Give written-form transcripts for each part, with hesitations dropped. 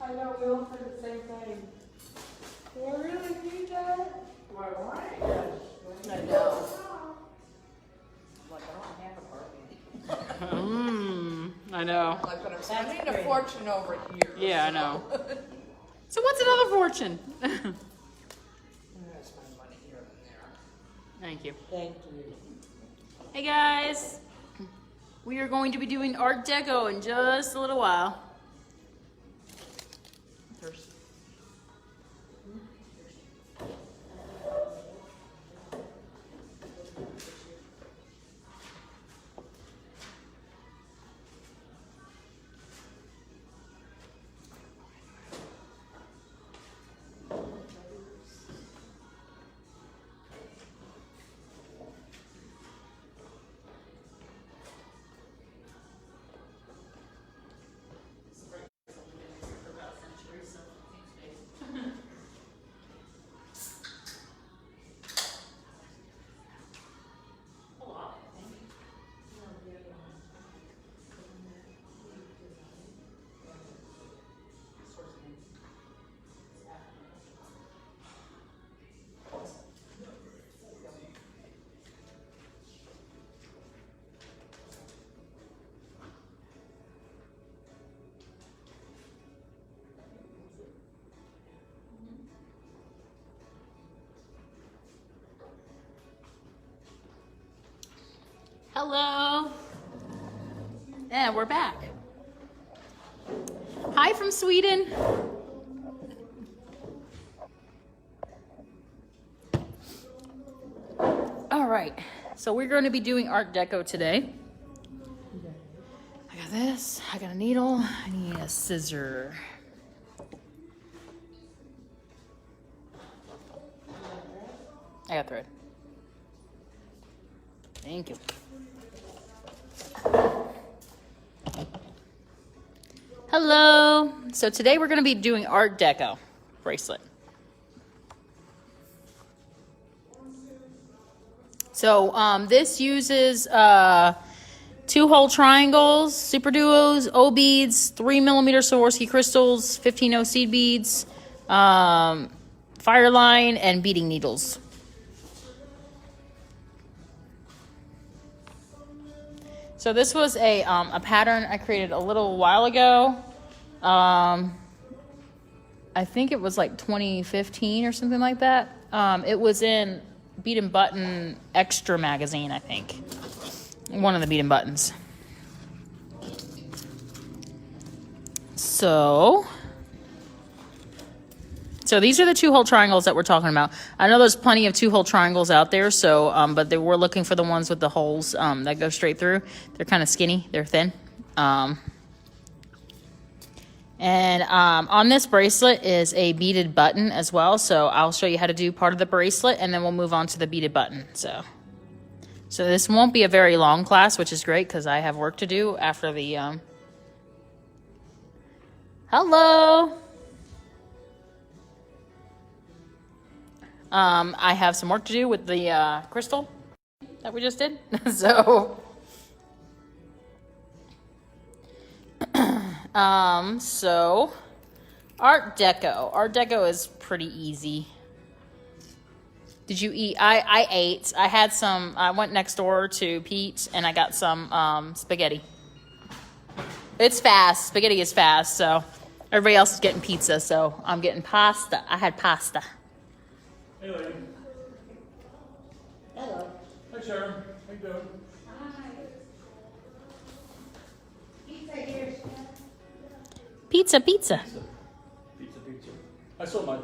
I know, we all said the same thing. Do I really need that? Do I want it? Yes. I know. Like, I don't have a Barbie. I know. Like, but I'm spending a fortune over here. Yeah, I know. So what's another fortune? I'm gonna spend money here and there. Thank you. Thank you. Hey guys, we are going to be doing Art Deco in just a little while. Hello. And we're back. Hi from Sweden. All right, so we're going to be doing Art Deco today. I got this, I got a needle, I need a scissor. I got thread. Thank you. Hello. So today we're going to be doing Art Deco bracelet. So this uses 2-hole triangles, Superduos, O beads, 3mm Swarovski crystals, 15-0 seed beads, Fireline, and beading needles. So this was a pattern I created a little while ago. I think it was like 2015 or something like that. It was in Bead and Button Extra magazine, I think. One of the Bead and Buttons. So these are the 2-hole triangles that we're talking about. I know there's plenty of 2-hole triangles out there, so but we're looking for the ones with the holes that go straight through. They're kind of skinny, they're thin. On this bracelet is a beaded button as well, so I'll show you how to do part of the bracelet, and then we'll move on to the beaded button. So this won't be a very long class, which is great because I have work to do after the Hello. I have some work to do with the crystal that we just did. So Art Deco. Art Deco is pretty easy. Did you eat? I ate. I had some. I went next door to Pete's and I got some spaghetti. It's fast. Spaghetti is fast. So everybody else is getting pizza. So I'm getting pasta. I had pasta. Hey, lady. Hello. Hi, Sharon. How you doing? Hi. Pizza here. Pizza. Pizza. I saw my.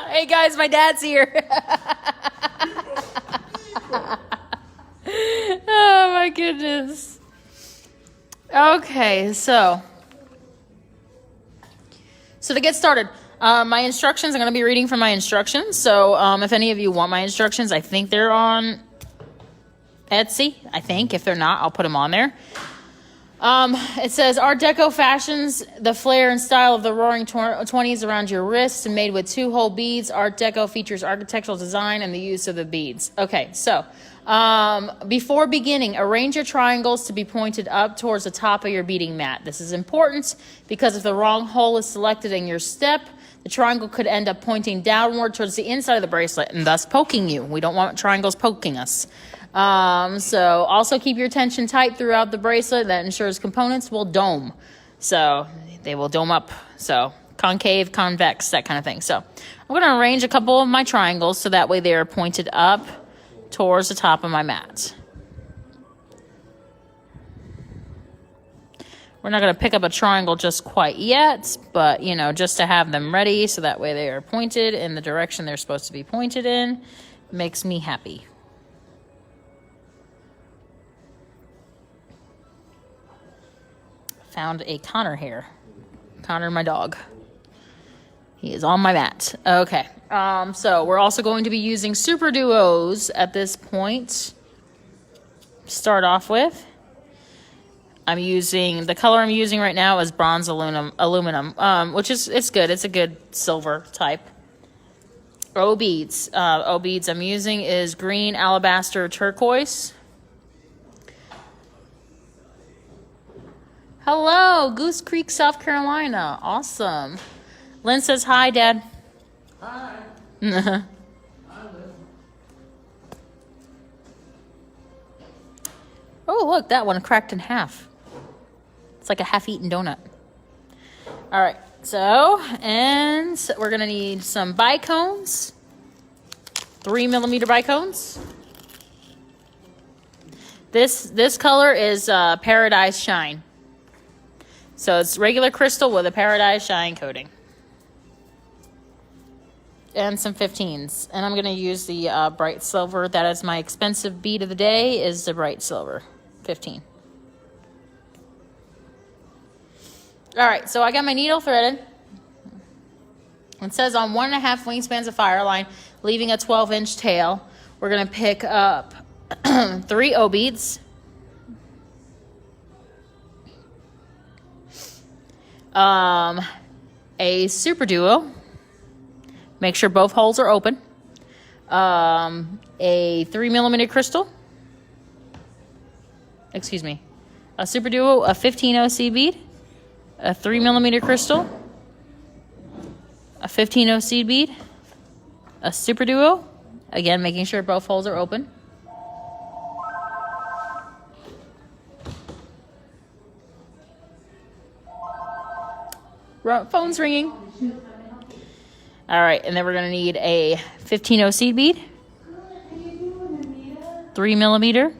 Hey guys, my dad's here. Oh my goodness. Okay, so to get started, my instructions, I'm going to be reading from my instructions. So if any of you want my instructions, I think they're on Etsy. I think. If they're not, I'll put them on there. It says, Art Deco fashions the flair and style of the roaring 20s around your wrists, and made with 2-hole beads. Art Deco features architectural design and the use of the beads. Okay, so Before beginning, arrange your triangles to be pointed up towards the top of your beading mat. This is important because if the wrong hole is selected in your step, the triangle could end up pointing downward towards the inside of the bracelet and thus poking you. We don't want triangles poking us. So also keep your tension tight throughout the bracelet. That ensures components will dome. So they will dome up. So concave, convex, that kind of thing. So I'm going to arrange a couple of my triangles so that way they are pointed up towards the top of my mat. We're not going to pick up a triangle just quite yet, but, you know, just to have them ready so that way they are pointed in the direction they're supposed to be pointed in makes me happy. Found a Connor hair. Connor, my dog. He is on my mat. Okay. So we're also going to be using Superduos at this point. Start off with. The color I'm using right now is bronze aluminum, which is, it's good. It's a good silver type. beads I'm using is green, alabaster, turquoise. Hello, Goose Creek, South Carolina. Awesome. Lynn says hi, Dad. Hi. Oh, look, that one cracked in half. It's like a half-eaten donut. All right, and we're gonna need some bicones, 3mm bicones. This color is Paradise Shine. So it's regular crystal with a Paradise Shine coating. And some 15s. And I'm gonna use the bright silver. That is my expensive bead of the day, is the bright silver, 15. All right, so I got my needle threaded. It says on 1.5 wingspans of Fireline, leaving a 12-inch tail. We're gonna pick up 3 O beads, a Superduo. Make sure both holes are open. A 3mm crystal. Excuse me. A Superduo, a 15 OC bead. A 3mm crystal, a 15 OC bead, a Superduo, again making sure both holes are open. Phone's ringing. All right, and then we're gonna need a 15 OC bead, 3mm,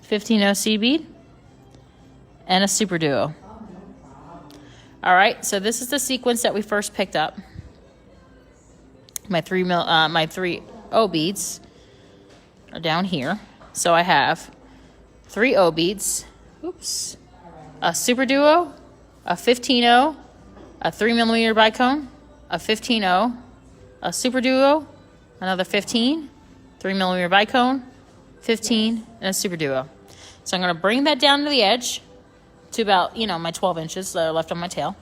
15 OC bead, and a Superduo. All right, so this is the sequence that we first picked up. My 3 O beads are down here. So I have 3 O beads, oops, a Superduo, a 15-0, a 3mm bicone, a 15-0, a Superduo, another 15, 3mm bicone, 15, and a Superduo. So I'm gonna bring that down to the edge, to about, my 12 inches that are left on my tail.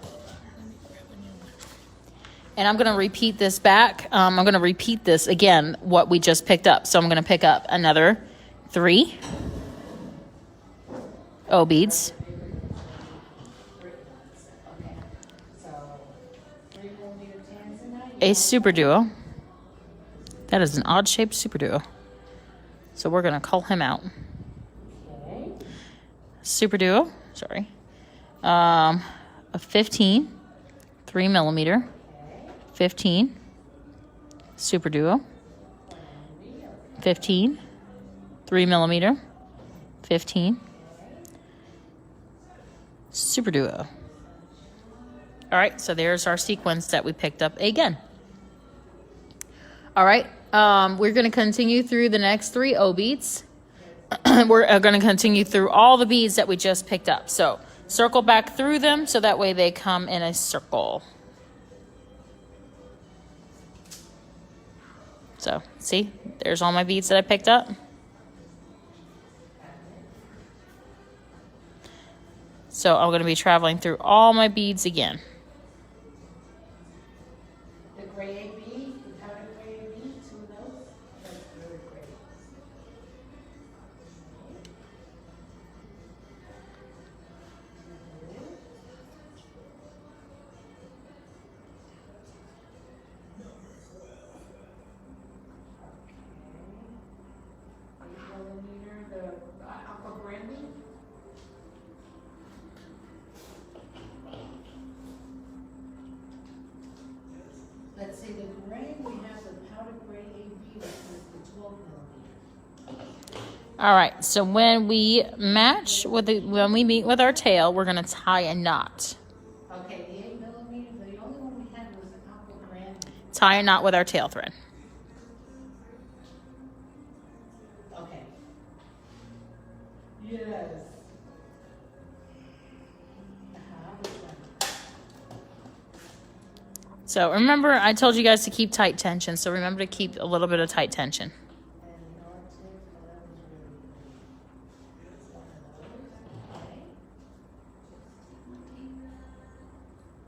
And I'm going to repeat this back. I'm going to repeat this again, what we just picked up. So I'm going to pick up another 3 O beads. A Superduo. That is an odd-shaped Superduo. So we're going to call him out. Superduo. Sorry, a 15, 3mm, 15, Superduo, 15, 3mm, 15, Superduo. All right, so there's our sequence that we picked up again. All right, we're going to continue through the next 3 O beads. We're going to continue through all the beads that we just picked up. So circle back through them so that way they come in a circle. So see, there's all my beads that I picked up. So I'm going to be traveling through all my beads again. The gray bead, the powder gray bead, 2 of those. Let's see, the gray, we have the powder gray AB, which is the 12 millimeter. All right, so when we match with when we meet with our tail, we're gonna tie a knot. Okay, the 8 millimeter, the only one we had was the aqua grand. Tie a knot with our tail thread. Okay. Yes. Which one? So remember, I told you guys to keep tight tension, so remember to keep a little bit of tight tension. And Nordic, that was really good.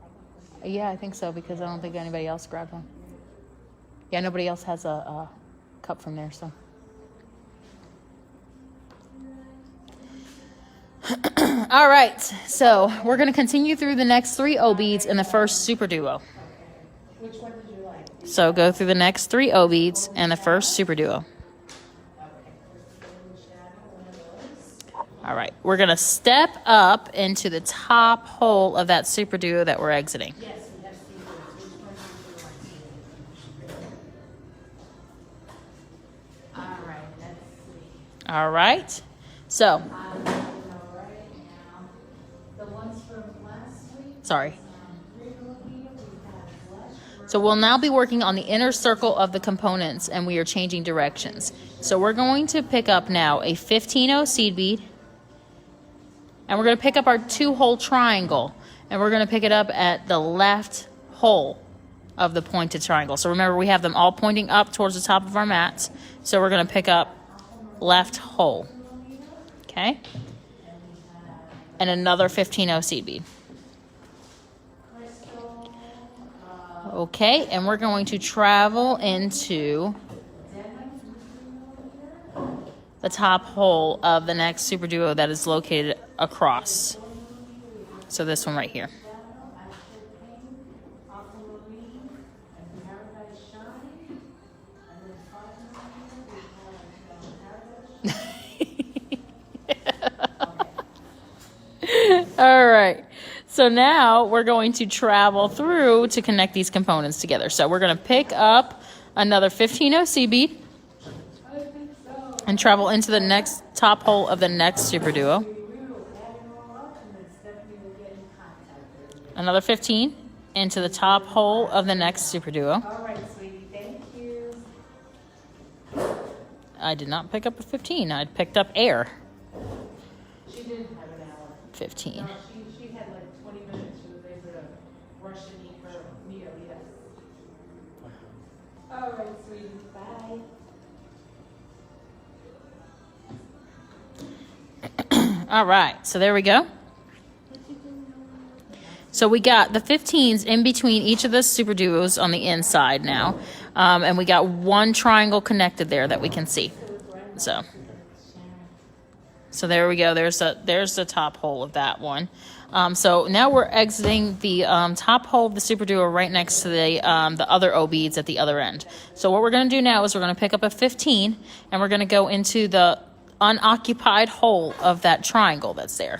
One of those, okay. Yeah, I think so, because I don't think anybody else grabbed one. Yeah, nobody else has a cup from there, so. All right, so we're going to continue through the next 3 O beads in the first super duo. Which one did you like? So go through the next 3 O beads and the first super duo. Okay. One of those. All right, we're going to step up into the top hole of that super duo that we're exiting. Yes, we have secrets. Which one did you like? All right, let's see. All right, so, I don't know right now. The ones from last week. sorry. 3 millimeter, we have blush. So we'll now be working on the inner circle of the components, and we are changing directions. So we're going to pick up now a 15-0 seed bead, and we're going to pick up our 2-hole triangle, and we're going to pick it up at the left hole of the pointed triangle. So remember, we have them all pointing up towards the top of our mats, so we're going to pick up left hole. Okay? And another 15-0 seed bead. Okay, and we're going to travel into the top hole of the next super duo that is located across. So this one right here. All right. So now we're going to travel through to connect these components together. So we're going to pick up another 15-0 C bead and travel into the next top hole of the next super duo. Another 15 into the top hole of the next super duo. All right, sweetie, thank you. I did not pick up a 15. I picked up air. She didn't have an hour. 15. No, she had like 20 minutes. She was able to rush and eat her meal, yes. All right, sweetie, bye. All right, so there we go. So we got the 15s in between each of the super duos on the inside now. And we got one triangle connected there that we can see. So there we go. There's the top hole of that one. So now we're exiting the top hole of the super duo right next to the other O beads at the other end. So what we're going to do now is we're going to pick up a 15 and we're going to go into the unoccupied hole of that triangle that's there.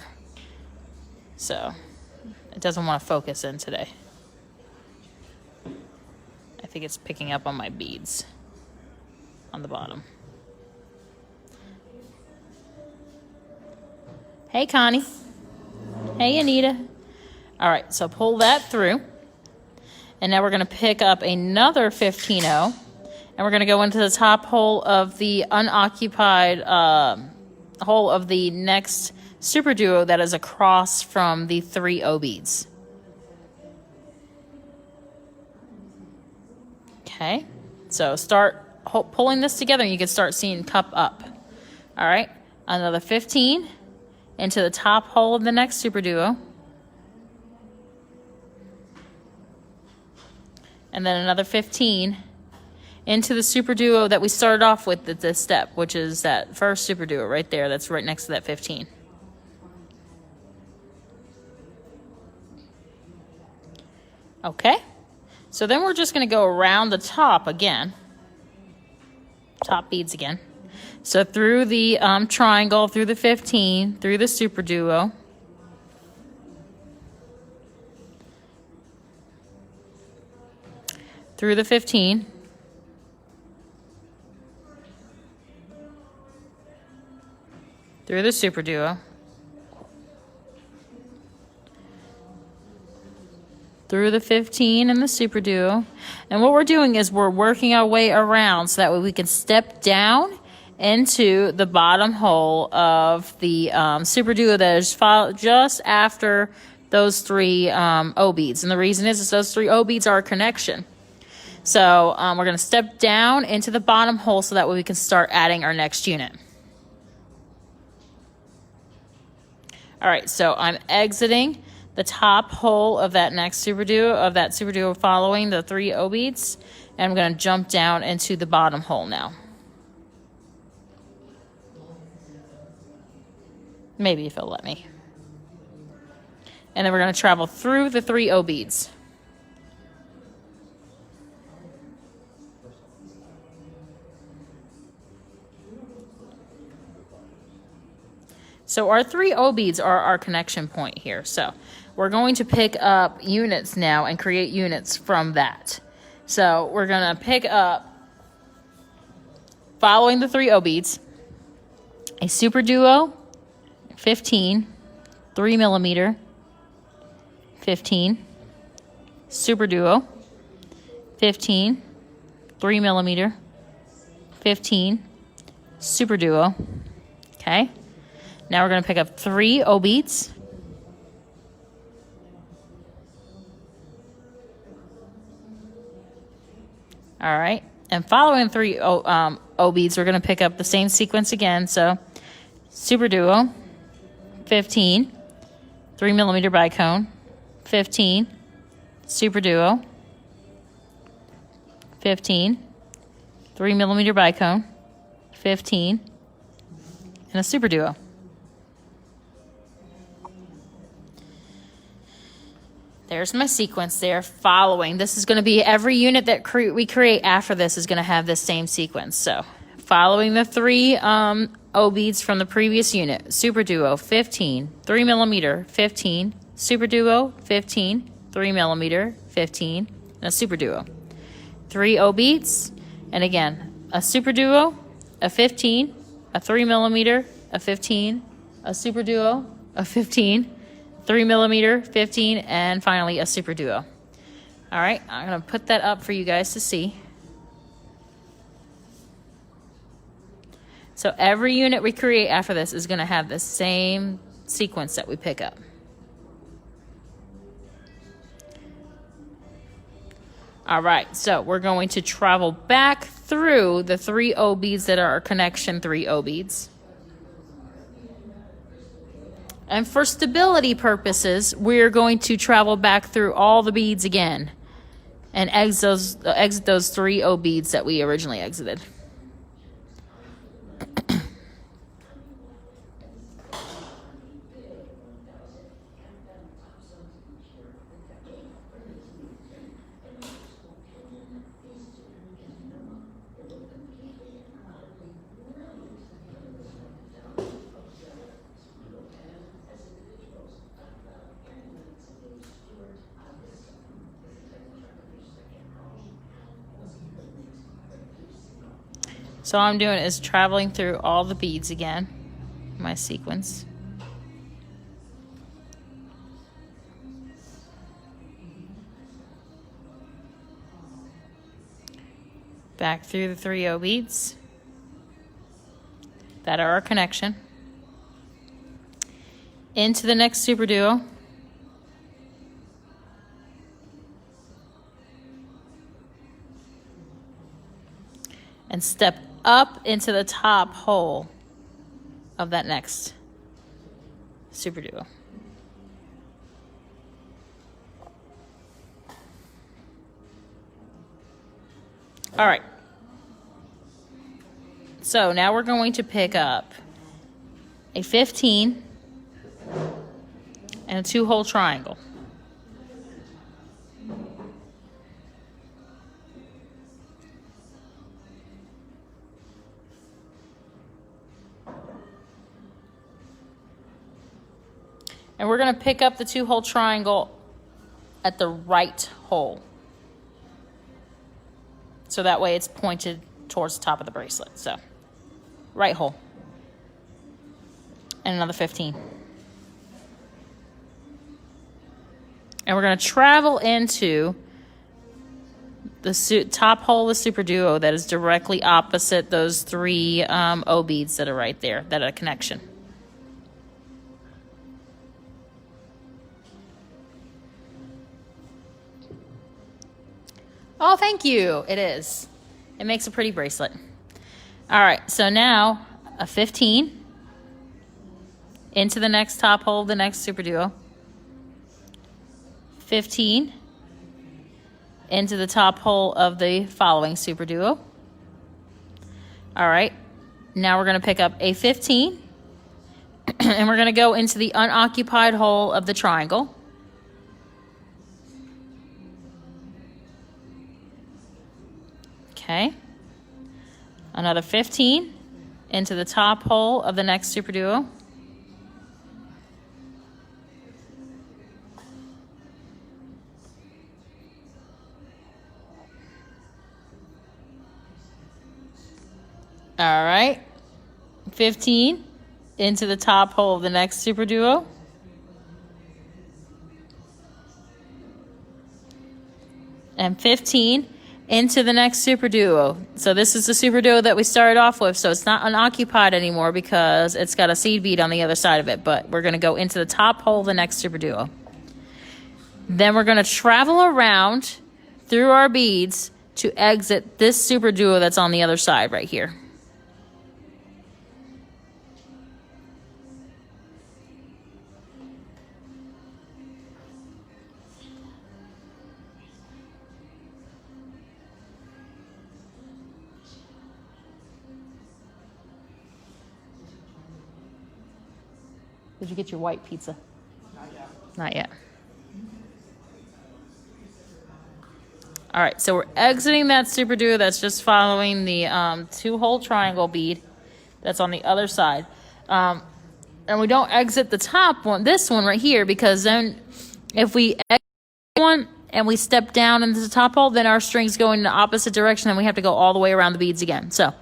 So it doesn't want to focus in today. I think it's picking up on my beads on the bottom. Hey, Connie. Hey, Anita. All right, so pull that through. And now we're going to pick up another 15-0. And we're going to go into the top hole of the unoccupied hole of the next super duo that is across from the 3 O beads. Okay, so start pulling this together and you can start seeing cup up. All right, another 15 into the top hole of the next super duo. And then another 15 into the super duo that we started off with at this step, which is that first super duo right there that's right next to that 15. Okay, so then we're just going to go around the top again, top beads again, So through the triangle, through the 15, through the Superduo. Through the 15. Through the Superduo. Through the 15 and the Superduo. And what we're doing is we're working our way around so that way we can step down into the bottom hole of the Superduo that is just after those 3 O beads. And the reason is those 3 O beads are a connection. So we're going to step down into the bottom hole so that way we can start adding our next unit. All right, so I'm exiting the top hole of that next Superduo, following the 3 O beads, and I'm going to jump down into the bottom hole now. Maybe if it'll let me. And then we're going to travel through the 3 O beads. So our 3 O beads are our connection point here. So we're going to pick up units now and create units from that. So we're going to pick up, following the 3 O beads, a Superduo, 15, 3 millimeter, 15, Superduo, 15, 3 millimeter, 15, Superduo. Okay. Now we're going to pick up 3 O beads. All right. And following 3 O beads, we're going to pick up the same sequence again. So Superduo, 15, 3 millimeter bicone, 15, Superduo, 15, 3 millimeter bicone, 15, and a Superduo. There's my sequence there following. This is going to be every unit that we create after this is going to have this same sequence. So following the 3 O beads from the previous unit, Superduo, 15, 3 millimeter, 15, Superduo, 15, 3 millimeter, 15, and a Superduo. 3 O beads, and again, a Superduo, a 15, a 3 millimeter, a 15, a Superduo, a 15, 3 millimeter, 15, and finally a Superduo. All right, I'm going to put that up for you guys to see. So every unit we create after this is going to have the same sequence that we pick up. All right, so we're going to travel back through the 3 O beads that are our connection 3 O beads. And for stability purposes, we're going to travel back through all the beads again and exit those 3 O beads that we originally exited. So all I'm doing is traveling through all the beads again, my sequence. Back through the 3 O beads that are our connection. Into the next Superduo. And step up into the top hole of that next Superduo. All right. So now we're going to pick up a 15 and a 2-hole triangle. And we're going to pick up the 2-hole triangle at the right hole. So that way it's pointed towards the top of the bracelet. So, right hole. And another 15. And we're going to travel into the top hole of the Superduo that is directly opposite those 3 O beads that are right there, that are a connection. Oh, thank you. It is. It makes a pretty bracelet. All right, so now a 15 into the next top hole of the next Superduo. 15 into the top hole of the following Superduo. All right, now we're going to pick up a 15 and we're going to go into the unoccupied hole of the triangle. Okay, another 15 into the top hole of the next Superduo. All right, 15 into the top hole of the next Superduo. And 15 into the next Superduo. So this is the Superduo that we started off with, so it's not unoccupied anymore because it's got a seed bead on the other side of it, but we're going to go into the top hole of the next Superduo. Then we're going to travel around through our beads to exit this Superduo that's on the other side right here. Did you get your white pizza? Not yet. Not yet. All right, so we're exiting that Superduo that's just following the 2-hole triangle bead that's on the other side. And we don't exit the top one, this one right here, because then if we exit one and we step down into the top hole, then our string's going in the opposite direction and we have to go all the way around the beads again. So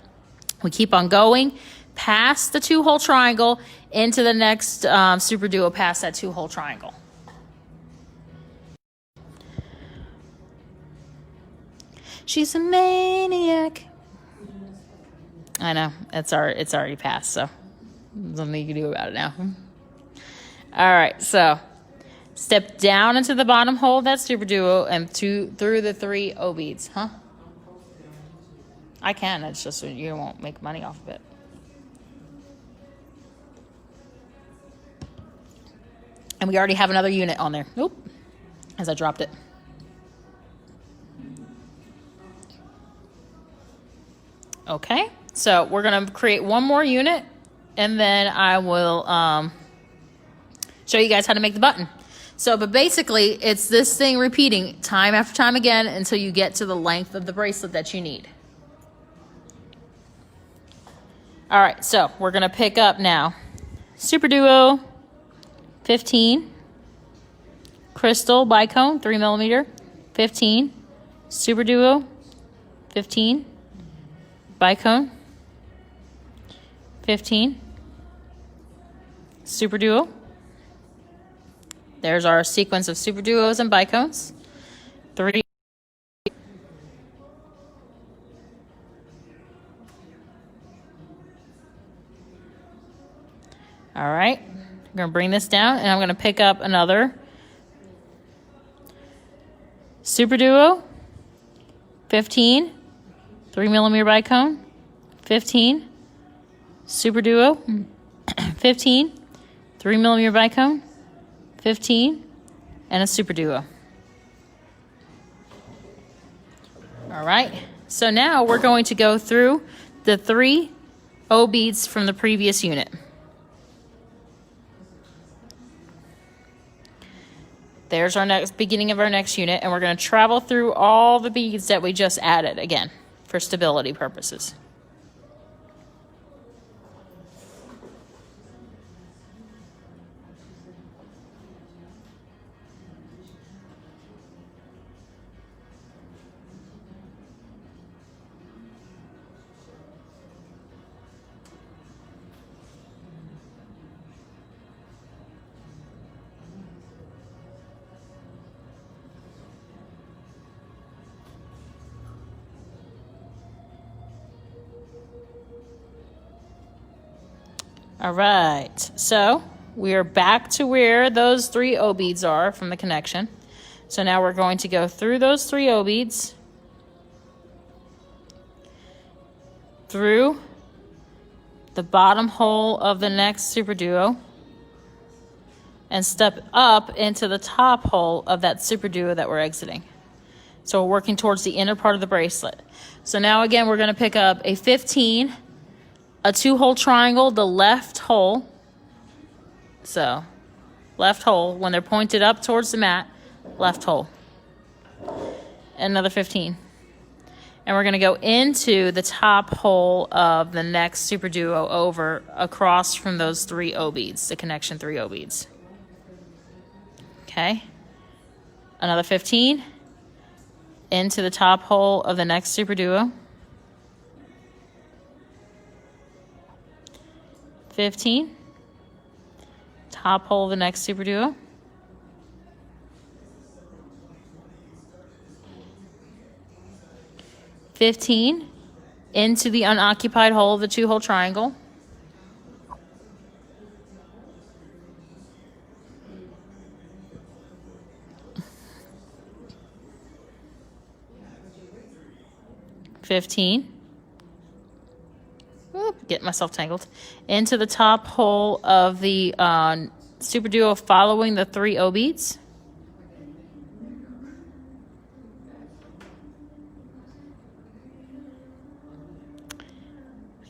we keep on going past the 2-hole triangle into the next Superduo past that 2-hole triangle. She's a maniac. I know, it's already passed, so there's nothing you can do about it now. All right, so step down into the bottom hole of that Superduo and through the 3 O beads, huh? I can, it's just you won't make money off of it. And we already have another unit on there. Nope, as I dropped it. Okay, so we're gonna create one more unit and then I will show you guys how to make the button. So, but basically it's this thing repeating time after time again until you get to the length of the bracelet that you need. All right, so we're gonna pick up now Superduo 15, Crystal Bicone 3mm, 15, Superduo 15, Bicone 15, Superduo. There's our sequence of Superduos and Bicones. 3. All right, I'm going to bring this down and I'm going to pick up another Superduo 15, 3mm Bicone, 15, Superduo, 15, 3mm Bicone, 15, and a Superduo. All right, so now we're going to go through the 3 O beads from the previous unit. There's our next beginning of our next unit, and we're going to travel through all the beads that we just added again for stability purposes. All right, so we are back to where those 3 O beads are from the connection. So now we're going to go through those 3 O beads, through the bottom hole of the next Superduo, and step up into the top hole of that Superduo that we're exiting. So we're working towards the inner part of the bracelet. So now again, we're gonna pick up a 15, a 2-hole triangle, the left hole. So left hole, when they're pointed up towards the mat, left hole. Another 15. And we're gonna go into the top hole of the next Superduo over across from those 3 O beads, the connection 3 O beads. Okay, another 15 into the top hole of the next Superduo. 15, top hole of the next Superduo. 15 into the unoccupied hole of the 2-hole triangle. Get myself tangled. Into the top hole of the Superduo following the 3 O beads.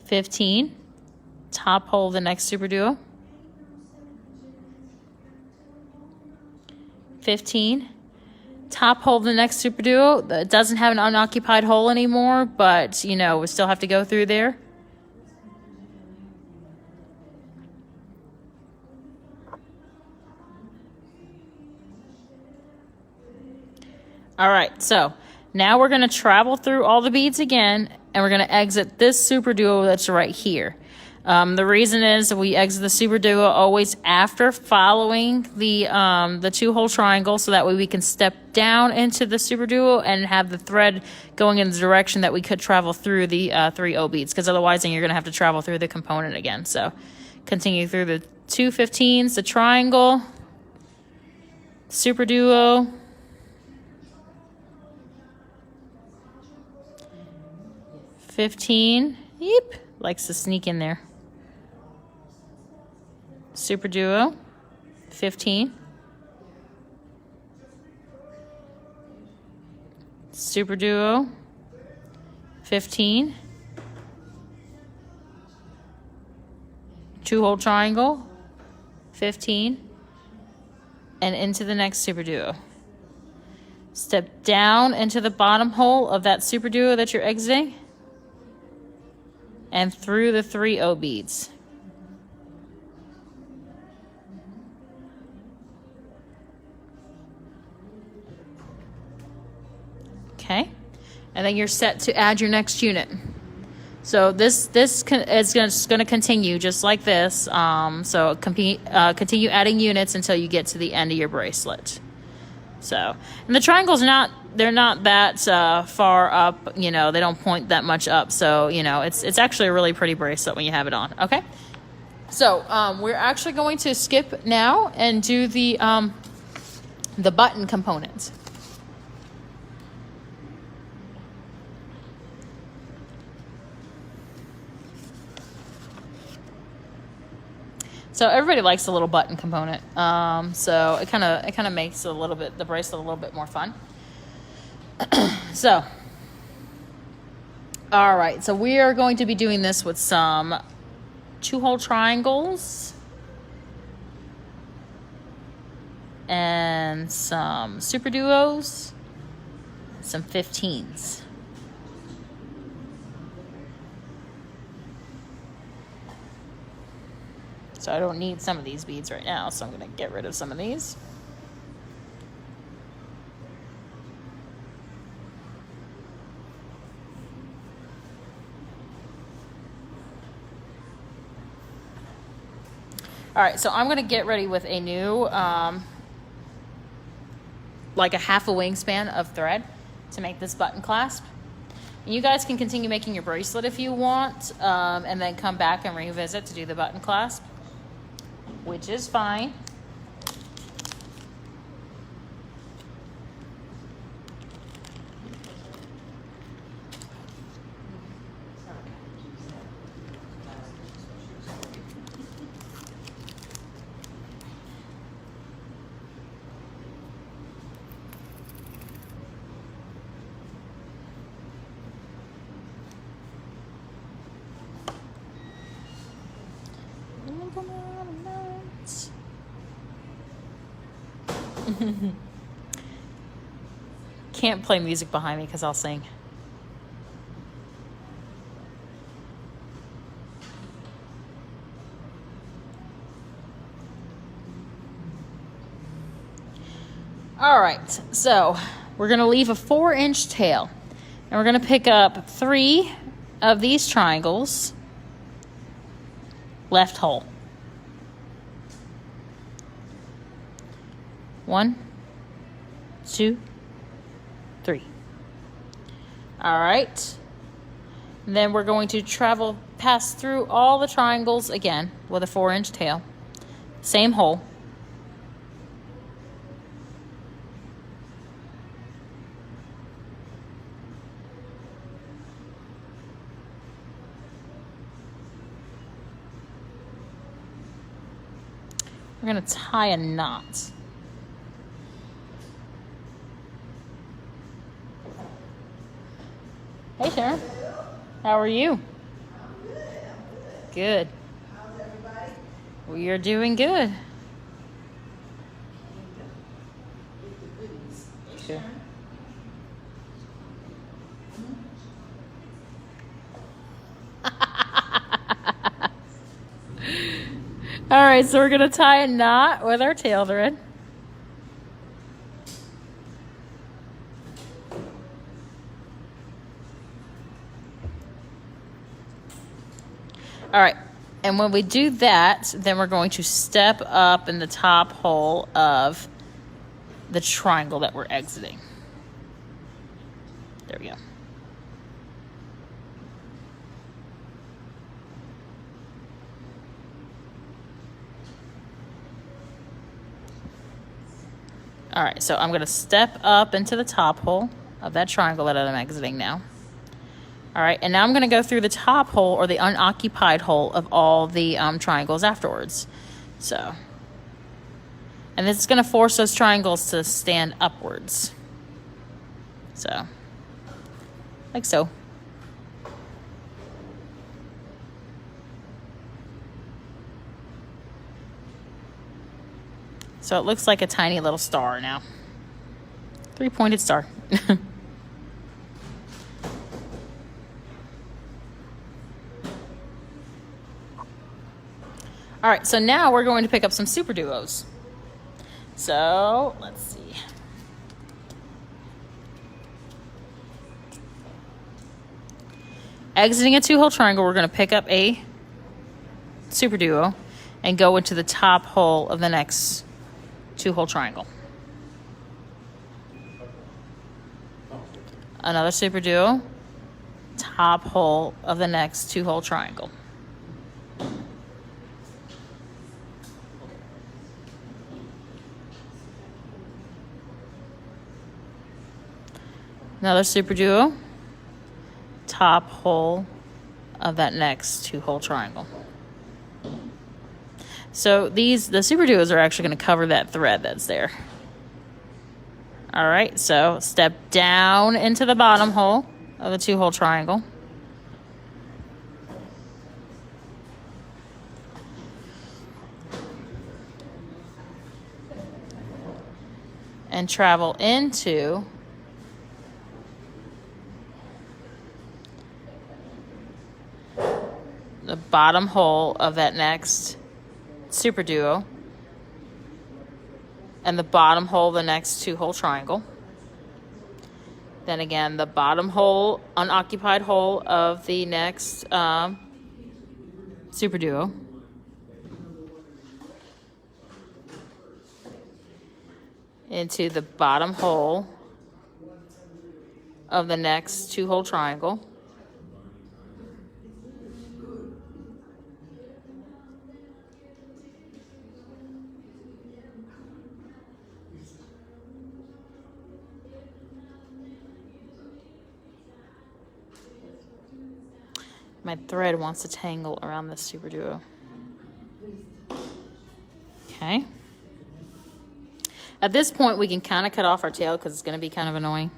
$15, top hole of the next Superduo. 15, top hole of the next Superduo. That doesn't have an unoccupied hole anymore, but you know, we still have to go through there. All right, so now we're gonna travel through all the beads again, and we're gonna exit this Superduo that's right here. The reason is we exit the Superduo always after following the 2-hole triangle, so that way we can step down into the Superduo and have the thread going in the direction that we could travel through the 3 O beads, because otherwise then you're gonna have to travel through the component again. So continue through the 2 15s, the triangle, Superduo, $15, yep, likes to sneak in there. Superduo, 15. Superduo, 15. 2-hole triangle, 15. And into the next Superduo. Step down into the bottom hole of that Superduo that you're exiting, and through the 3 O beads. Okay, and then you're set to add your next unit. So this is going to continue just like this. So continue adding units until you get to the end of your bracelet. So, and the triangles they're not that far up, you know, they don't point that much up. So, you know, it's actually a really pretty bracelet when you have it on. Okay. So, we're actually going to skip now and do the button component. So everybody likes the little button component. So it kind of makes the bracelet a little bit more fun. So, all right. So we are going to be doing this with some 2-hole triangles and some Superduos, some 15s. So I don't need some of these beads right now, so I'm going to get rid of some of these. All right, so I'm going to get ready with a new, like a half a wingspan of thread to make this button clasp. You guys can continue making your bracelet if you want, and then come back and revisit to do the button clasp, which is fine. Can't play music behind me because I'll sing. All right, so we're gonna leave a 4-inch tail, and we're gonna pick up 3 of these triangles, left hole. 1, 2, 3. All right. Then we're going to pass through all the triangles again with a 4-inch tail. Same hole. We're going to tie a knot. Hey, Sharon. How are you? Good. How's everybody? We are doing good. Sure. All right, so we're going to tie a knot with our tail thread. All right, and when we do that, then we're going to step up in the top hole of the triangle that we're exiting. There we go. All right, so I'm going to step up into the top hole of that triangle that I'm exiting now. All right, and now I'm going to go through the top hole, or the unoccupied hole, of all the triangles afterwards. So, and this is going to force those triangles to stand upwards. So, like so. So it looks like a tiny little star now. 3-pointed star. All right, so now we're going to pick up some Superduos. So let's see. Exiting a 2-hole triangle, we're going to pick up a Superduo and go into the top hole of the next 2-hole triangle. Another Superduo, top hole of the next 2-hole triangle. Another Superduo, top hole of that next 2-hole triangle. So the Superduos are actually going to cover that thread that's there. All right, so step down into the bottom hole of the 2-hole triangle. And travel into the bottom hole of that next Superduo, and the bottom hole of the next 2-hole triangle. Then again, the bottom hole, unoccupied hole of the next Superduo. Into the bottom hole of the next 2-hole triangle. My thread wants to tangle around this Superduo. Okay. At this point, we can kind of cut off our tail because it's going to be kind of annoying.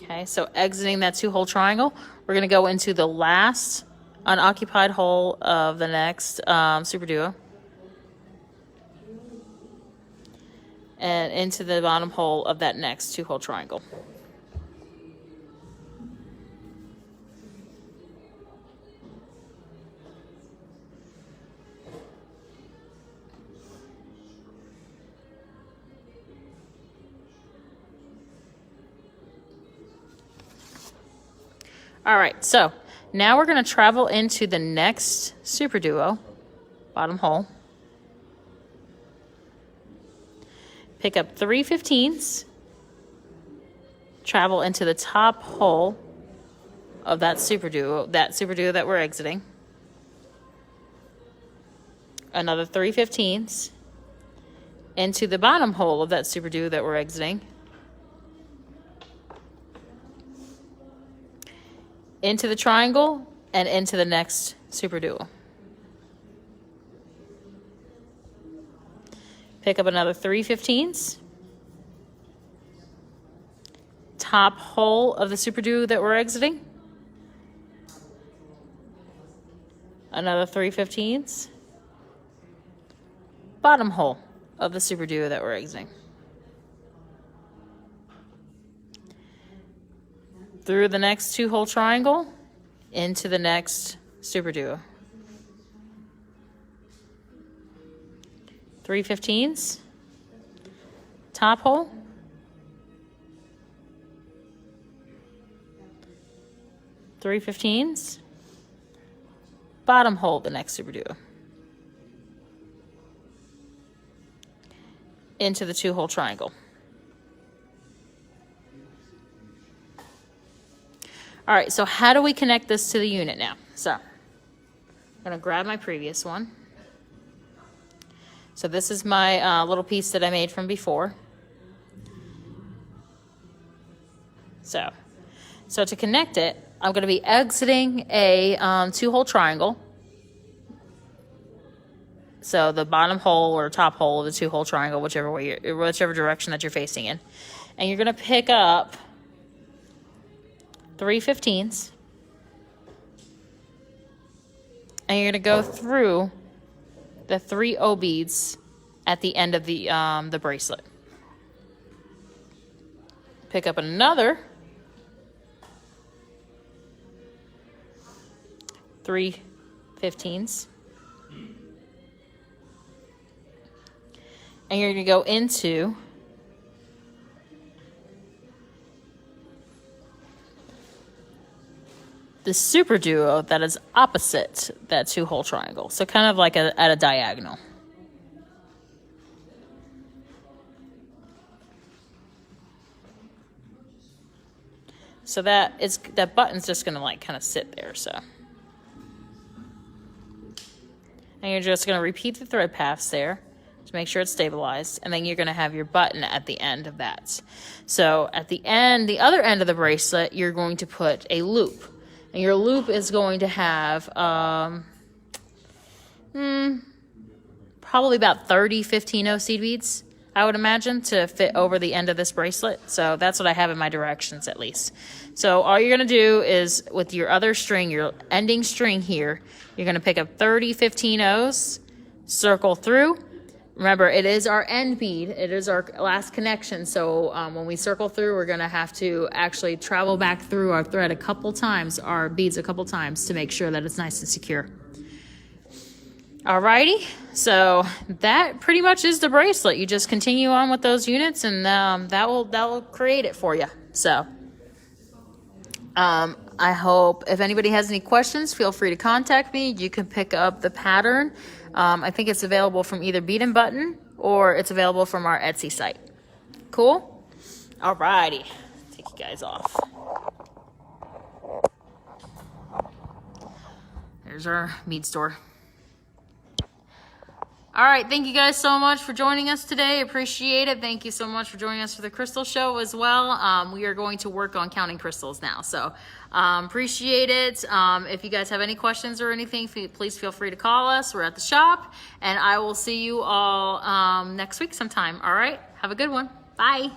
Okay, so exiting that 2-hole triangle, we're going to go into the last unoccupied hole of the next Superduo. And into the bottom hole of that next 2-hole triangle. All right, so now we're going to travel into the next Superduo, bottom hole. Pick up 3/15, travel into the top hole of that Superduo that we're exiting. Another 3/15 into the bottom hole of that Superduo that we're exiting. Into the triangle and into the next Superduo. Pick up another 3/15, top hole of the Superduo that we're exiting. Another 3/15, bottom hole of the Superduo that we're exiting. Through the next 2-hole triangle into the next Superduo. 3/15, top hole, three 3/15, bottom hole, the next Superduo, into the 2-hole triangle. All right, so how do we connect this to the unit now? So I'm going to grab my previous one. So this is my little piece that I made from before. So to connect it, I'm going to be exiting a 2-hole triangle. So the bottom hole or top hole of the 2-hole triangle, whichever direction that you're facing in. And you're going to pick up 3/15. And you're going to go through the 3 O beads at the end of the bracelet. Pick up another 3/15. And you're going to go into the Superduo that is opposite that 2-hole triangle. So kind of like at a diagonal. So that button's just going to like kind of sit there. So, and you're just going to repeat the thread paths there to make sure it's stabilized, and then you're going to have your button at the end of that. So at the end, the other end of the bracelet, you're going to put a loop. And your loop is going to have probably about 30 15-0 seed beads, I would imagine, to fit over the end of this bracelet. So that's what I have in my directions at least. So all you're going to do is with your other string, your ending string here, you're going to pick up 30 15-0s, circle through. Remember, it is our end bead. It is our last connection. So when we circle through, we're going to have to actually travel back through our thread a couple times, our beads a couple times, to make sure that it's nice and secure. Alrighty, so that pretty much is the bracelet. You just continue on with those units, and that will create it for you. So I hope if anybody has any questions, feel free to contact me. You can pick up the pattern. I think it's available from either Bead and Button or it's available from our Etsy site. Cool? Alrighty. Take you guys off. There's our bead store. All right, thank you guys so much for joining us today. Appreciate it. Thank you so much for joining us for the crystal show as well. We are going to work on counting crystals now, so appreciate it. If you guys have any questions or anything, please feel free to call us. We're at the shop, and I will see you all next week sometime. All right, have a good one. Bye.